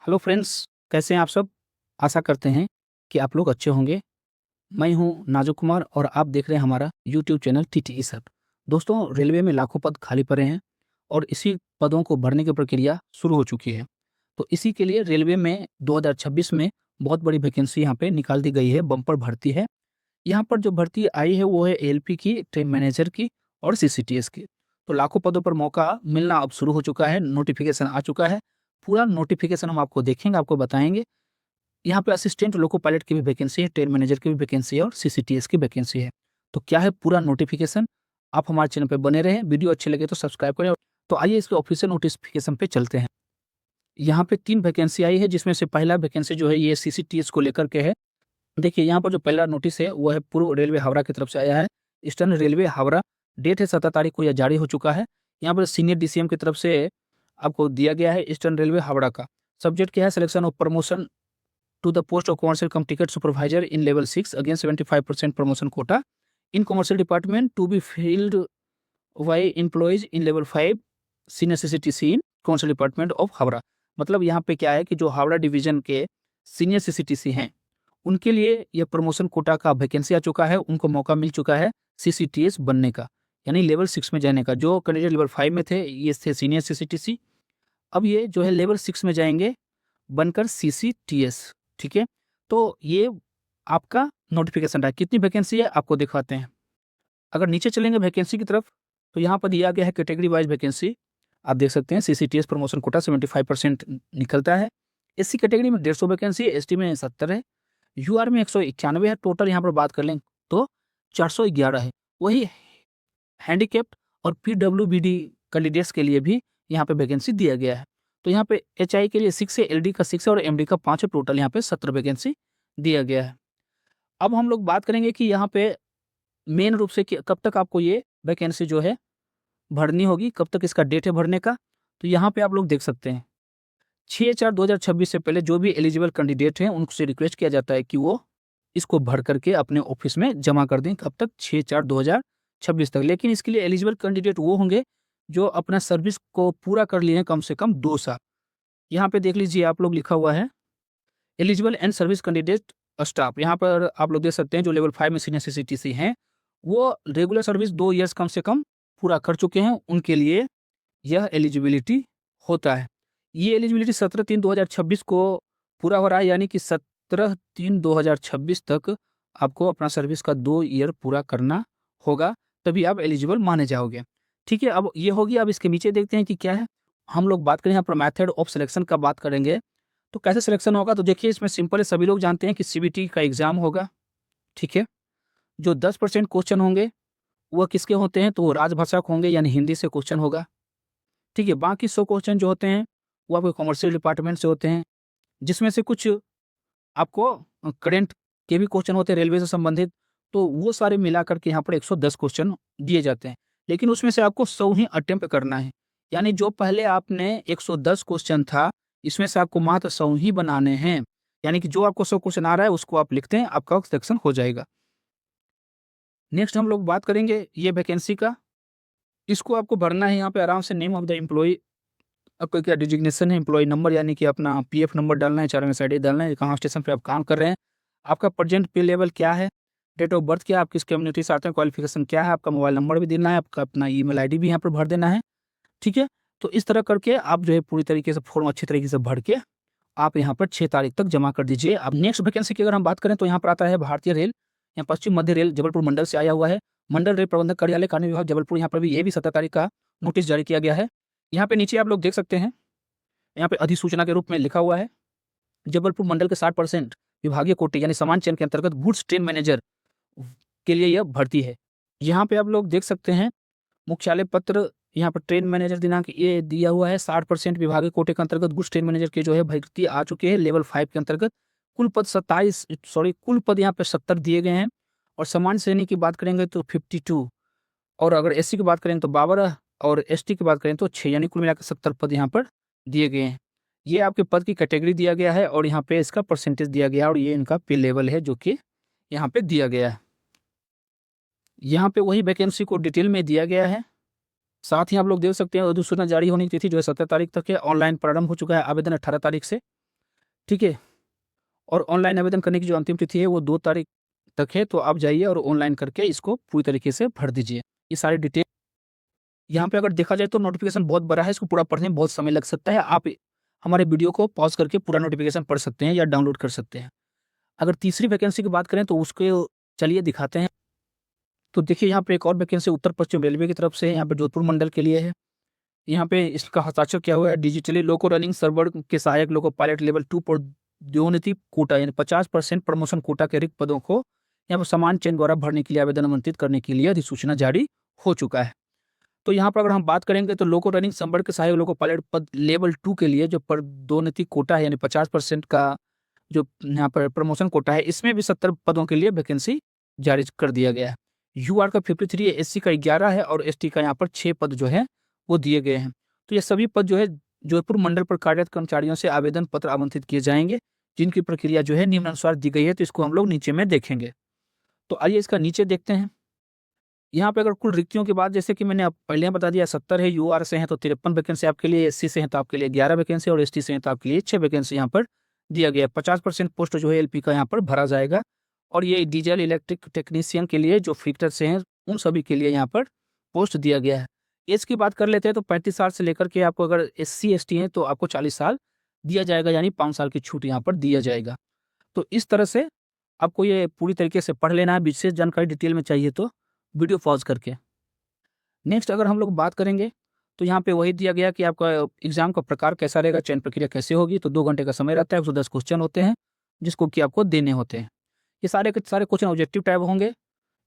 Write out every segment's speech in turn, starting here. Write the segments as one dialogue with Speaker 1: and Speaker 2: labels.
Speaker 1: Hello friends, कैसे हैं आप सब? आशा करते हैं कि आप लोग अच्छे होंगे। मैं हूं नाजू कुमार और आप देख रहे हैं हमारा यूट्यूब चैनल टीटीई सर। दोस्तों, रेलवे में लाखों पद खाली पड़े हैं और इसी पदों को भरने की प्रक्रिया शुरू हो चुकी है। तो इसी के लिए रेलवे में 2026 में बहुत बड़ी वैकेंसी यहाँ पे निकाल दी गई है, बम्पर भर्ती है। यहाँ पर जो भर्ती आई है वो है एएलपी की, ट्रेन मैनेजर की और सीसीटीएस की। तो लाखों पदों पर मौका मिलना अब शुरू हो चुका है, नोटिफिकेशन आ चुका है। पूरा नोटिफिकेशन हम आपको देखेंगे, आपको बताएंगे। यहाँ पे असिस्टेंट लोको पायलट की भी वैकेंसी है, ट्रेन मैनेजर की भी वैकेंसी है और सीसीटीएस की वैकेंसी है। तो क्या है पूरा नोटिफिकेशन, आप हमारे चैनल पे बने रहें। वीडियो अच्छे लगे तो सब्सक्राइब करें। तो आइए इसके ऑफिशियल नोटिफिकेशन पे चलते हैं। यहाँ पे 3 वैकेंसी आई है, जिसमें से पहला वैकेंसी जो है ये सीसीटीएस को लेकर के है। देखिए यहाँ पर जो पहला नोटिस है वो है पूर्व रेलवे हावड़ा की तरफ से आया है। ईस्टर्न रेलवे हावड़ा, डेट है 17 तारीख को यह जारी हो चुका है। यहाँ पर सीनियर डीसीएम की तरफ से आपको दिया गया है ईस्टर्न रेलवे हावड़ा का। सब्जेक्ट क्या है? Selection of promotion to the post of commercial cum ticket supervisor in level 6 against 75% promotion quota in commercial department to be filled by employees in level 5 senior CCTC in commercial department of Howrah. मतलब यहाँ पे क्या है कि जो Howrah division के senior CCTC हैं उनके लिए यह प्रमोशन कोटा का वैकेंसी आ चुका है, उनको मौका मिल चुका है सीसीटीएस बनने का, यानी लेवल 6 में जाने का। जो कैंडिडेट लेवल 5 में थे ये थे सीनियर सीसीटीसी, अब ये जो है लेवल 6 में जाएंगे बनकर सीसीटीएस। ठीक है, तो ये आपका नोटिफिकेशन रहा। कितनी वैकेंसी है आपको दिखाते हैं। अगर नीचे चलेंगे वैकेंसी की तरफ तो यहाँ पर दिया गया है कैटेगरी वाइज वैकेंसी। आप देख सकते हैं सीसीटीएस प्रमोशन कोटा 75% निकलता है। एससी कैटेगरी में 150 वैकेंसी, एसटी में 70 है, यूआर में 191 है। टोटल यहाँ पर बात कर लें तो 411 है। वही हैंडीकैप्ड और पीडब्ल्यूबीडी कैंडिडेट्स के लिए भी यहाँ पे वैकेंसी दिया गया है। तो यहाँ पे एचआई के लिए 6 है, एलडी का 6 है और एमडी का 5 है। टोटल यहाँ पे 17 वैकेंसी दिया गया है। अब हम लोग बात करेंगे कि यहाँ पे मेन रूप से कि कब तक आपको ये वैकेंसी जो है भरनी होगी, कब तक इसका डेट है भरने का। तो यहाँ पे आप लोग देख सकते हैं 6/4/2026 से पहले जो भी एलिजिबल कैंडिडेट हैं उनसे रिक्वेस्ट किया जाता है कि वो इसको भर करके अपने ऑफिस में जमा कर दें। कब तक? 6/4/2026 तक। लेकिन इसके लिए एलिजिबल कैंडिडेट वो होंगे जो अपना सर्विस को पूरा कर लिए हैं कम से कम 2 साल। यहाँ पे देख लीजिए आप लोग लिखा हुआ है eligible and service candidate staff. यहाँ पर आप लोग देख सकते हैं जो लेवल 5 में सीनियर सीसीटीसी हैं वो रेगुलर सर्विस 2 ईयर्स कम से कम पूरा कर चुके हैं, उनके लिए यह एलिजिबिलिटी होता है। ये एलिजिबिलिटी 17/3/2026 को पूरा हो रहा है, यानी कि 17/3/2026 तक आपको अपना सर्विस का 2 ईयर पूरा करना होगा, तभी आप एलिजिबल माने जाओगे। ठीक है, अब ये होगी। अब इसके नीचे देखते हैं कि क्या है। हम लोग बात करें यहाँ पर मेथड ऑफ सिलेक्शन का बात करेंगे। तो कैसे सिलेक्शन होगा? तो देखिए इसमें सिंपल है, सभी लोग जानते हैं कि सीबीटी का एग्जाम होगा। ठीक है, जो 10% क्वेश्चन होंगे वह किसके होते हैं? तो वो राजभाषा के होंगे, यानी हिंदी से क्वेश्चन होगा। ठीक है, बाकी 100 क्वेश्चन जो होते हैं वो आपके कमर्शियल डिपार्टमेंट से होते हैं, जिसमें से कुछ आपको करंट के भी क्वेश्चन होते हैं रेलवे से संबंधित। तो वो सारे मिलाकर के यहाँ पर 110 क्वेश्चन दिए जाते हैं, लेकिन उसमें से आपको 100 ही अटेम्प्ट करना है। यानी जो पहले आपने 110 क्वेश्चन था, इसमें से आपको मात्र 100 ही बनाने हैं। यानी कि जो आपको 100 क्वेश्चन आ रहा है उसको आप लिखते हैं, आपका सिलेक्शन हो जाएगा। नेक्स्ट हम लोग बात करेंगे ये वैकेंसी का। इसको आपको भरना है यहाँ पे आराम से। नेम ऑफ द एम्प्लॉय, आपका क्या डिजिग्नेशन है, एम्प्लॉय नंबर यानी कि अपना पीएफ नंबर डालना है, 4 अंक आईडी डालना है, कहाँ स्टेशन पे आप काम कर रहे हैं, आपका प्रेजेंट पे लेवल क्या है, डेट ऑफ बर्थ क्या है, आप किस कम्युनिटी से आते हैं, क्वालिफिकेशन क्या है, आपका मोबाइल नंबर भी देना है, आपका अपना ईमेल आईडी भी यहाँ पर भर देना है। ठीक है, तो इस तरह करके आप जो है पूरी तरीके से फॉर्म अच्छी तरीके से भर के आप यहाँ पर 6 तारीख तक जमा कर दीजिए। अब नेक्स्ट वैकेंसी की अगर हम बात करें तो यहाँ पर आता है भारतीय रेल, यहाँ पश्चिम मध्य रेल जबलपुर मंडल से आया हुआ है। मंडल रेल प्रबंधक कार्यालय कानून विभाग जबलपुर, यहाँ पर भी ये भी 17 तारीख का नोटिस जारी किया गया है। यहाँ पे नीचे आप लोग देख सकते हैं, यहाँ पे अधिसूचना के रूप में लिखा हुआ है जबलपुर मंडल के 60% विभागीय कोटे यानी समान चयन के अंतर्गत गुड्स ट्रेन मैनेजर के लिए यह भर्ती है। यहाँ पे आप लोग देख सकते हैं मुख्यालय पत्र, यहाँ पर ट्रेन मैनेजर दिनांक ये दिया हुआ है। 60% विभागीय कोटे के अंतर्गत गुड्स ट्रेन मैनेजर के जो है भर्ती आ चुके हैं लेवल 5 के अंतर्गत। कुल पद कुल पद यहाँ पे 70 दिए गए हैं। और सामान्य श्रेणी की बात करेंगे तो 52, और अगर एससी की बात करें तो 52 और एसटी की बात करें तो 6, यानी कुल मिलाकर 70 पद यहाँ पर दिए गए हैं। ये आपके पद की कैटेगरी दिया गया है और यहाँ पे इसका परसेंटेज दिया गया है और ये इनका पे लेवल है जो कि यहाँ पे दिया गया है। यहाँ पे वही वैकेंसी को डिटेल में दिया गया है। साथ ही आप लोग देख सकते हैं अधिसूचना जारी होने की तिथि जो है 17 तारीख तक है। ऑनलाइन प्रारंभ हो चुका है आवेदन 18 तारीख से। ठीक है। और ऑनलाइन आवेदन करने की जो अंतिम तिथि है वो 2 तारीख तक है, तो आप जाइए और ऑनलाइन करके इसको पूरी तरीके से भर दीजिए। ये सारी डिटेल यहाँ पे अगर देखा जाए तो नोटिफ़िकेशन बहुत बड़ा है, इसको पूरा पढ़ने में बहुत समय लग सकता है। आप हमारे वीडियो को पॉज़ करके पूरा नोटिफ़िकेशन पढ़ सकते हैं या डाउनलोड कर सकते हैं। अगर तीसरी वैकेंसी की बात करें तो उसको चलिए दिखाते हैं। तो देखिए यहाँ पे एक और वैकेंसी उत्तर पश्चिम रेलवे की तरफ से यहाँ पे जोधपुर मंडल के लिए है। यहाँ पे इसका हस्ताक्षर किया हुआ है डिजिटली लोको रनिंग सर्वर के सहायक लोको पायलट लेवल 2 प्रोद्योगिकी कोटा यानी 50% प्रमोशन कोटा के रिक्त पदों को यहाँ पर समान चयन द्वारा भरने के लिए आवेदन आमंत्रित करने के लिए अधिसूचना जारी हो चुका है। तो यहाँ पर अगर हम बात करेंगे तो लोको रनिंग संवर्ग के सहायक लोको पायलट पद लेवल 2 के लिए जो पदोन्नति कोटा है यानी 50% का जो यहाँ पर प्रमोशन कोटा है, इसमें भी 70 पदों के लिए वैकेंसी जारी कर दिया गया है। यूआर का 53 है, एससी का 11 है और एसटी का यहाँ पर 6 पद जो है वो दिए गए हैं। तो ये सभी पद जो है जोधपुर मंडल पर कार्यरत कर्मचारियों से आवेदन पत्र आमंत्रित किए जाएंगे, जिनकी प्रक्रिया जो है निम्नानुसार दी गई है। तो इसको हम लोग नीचे में देखेंगे। तो आइए इसका नीचे देखते हैं। यहाँ पे अगर कुल रिक्तियों की बात, जैसे कि मैंने आप पहले बता दिया 70 है, यूआर से हैं तो 53 वैकेंसी आपके लिए, एससी से हैं तो आपके लिए 11 वैकेंसी और एसटी से हैं तो आपके लिए 6 वैकेंसी यहाँ पर दिया गया है। 50% पोस्ट जो है एलपी का यहाँ पर भरा जाएगा और ये डीजल इलेक्ट्रिक टेक्नीशियन के लिए जो फिटर से हैं उन सभी के लिए यहाँ पर पोस्ट दिया गया है। एज की बात कर लेते हैं तो 35 साल से लेकर के आपको अगर एससी एसटी हैं तो आपको 40 साल दिया जाएगा, यानी 5 साल की छूट यहाँ पर दिया जाएगा। तो इस तरह से आपको ये पूरी तरीके से पढ़ लेना है। विशेष जानकारी डिटेल में चाहिए तो वीडियो पॉज करके। नेक्स्ट अगर हम लोग बात करेंगे तो यहाँ पे वही दिया गया कि आपका एग्जाम का प्रकार कैसा रहेगा, चयन प्रक्रिया कैसे होगी। तो 2 घंटे का समय रहता है, 110 क्वेश्चन होते हैं जिसको कि आपको देने होते हैं। ये सारे के सारे क्वेश्चन ऑब्जेक्टिव टाइप होंगे।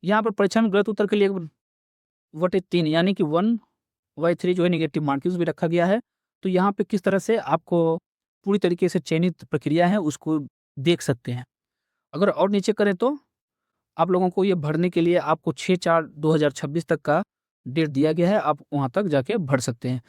Speaker 1: यहाँ पर परीक्षा में गलत उत्तर के लिए 1/3 यानी कि 1/3 जो है नेगेटिव मार्किंग भी रखा गया है। तो यहाँ पे किस तरह से आपको पूरी तरीके से चयनित प्रक्रिया है उसको देख सकते हैं। अगर और नीचे करें तो आप लोगों को ये भरने के लिए आपको 6/4/2026 तक का डेट दिया गया है, आप वहाँ तक जाके भर सकते हैं।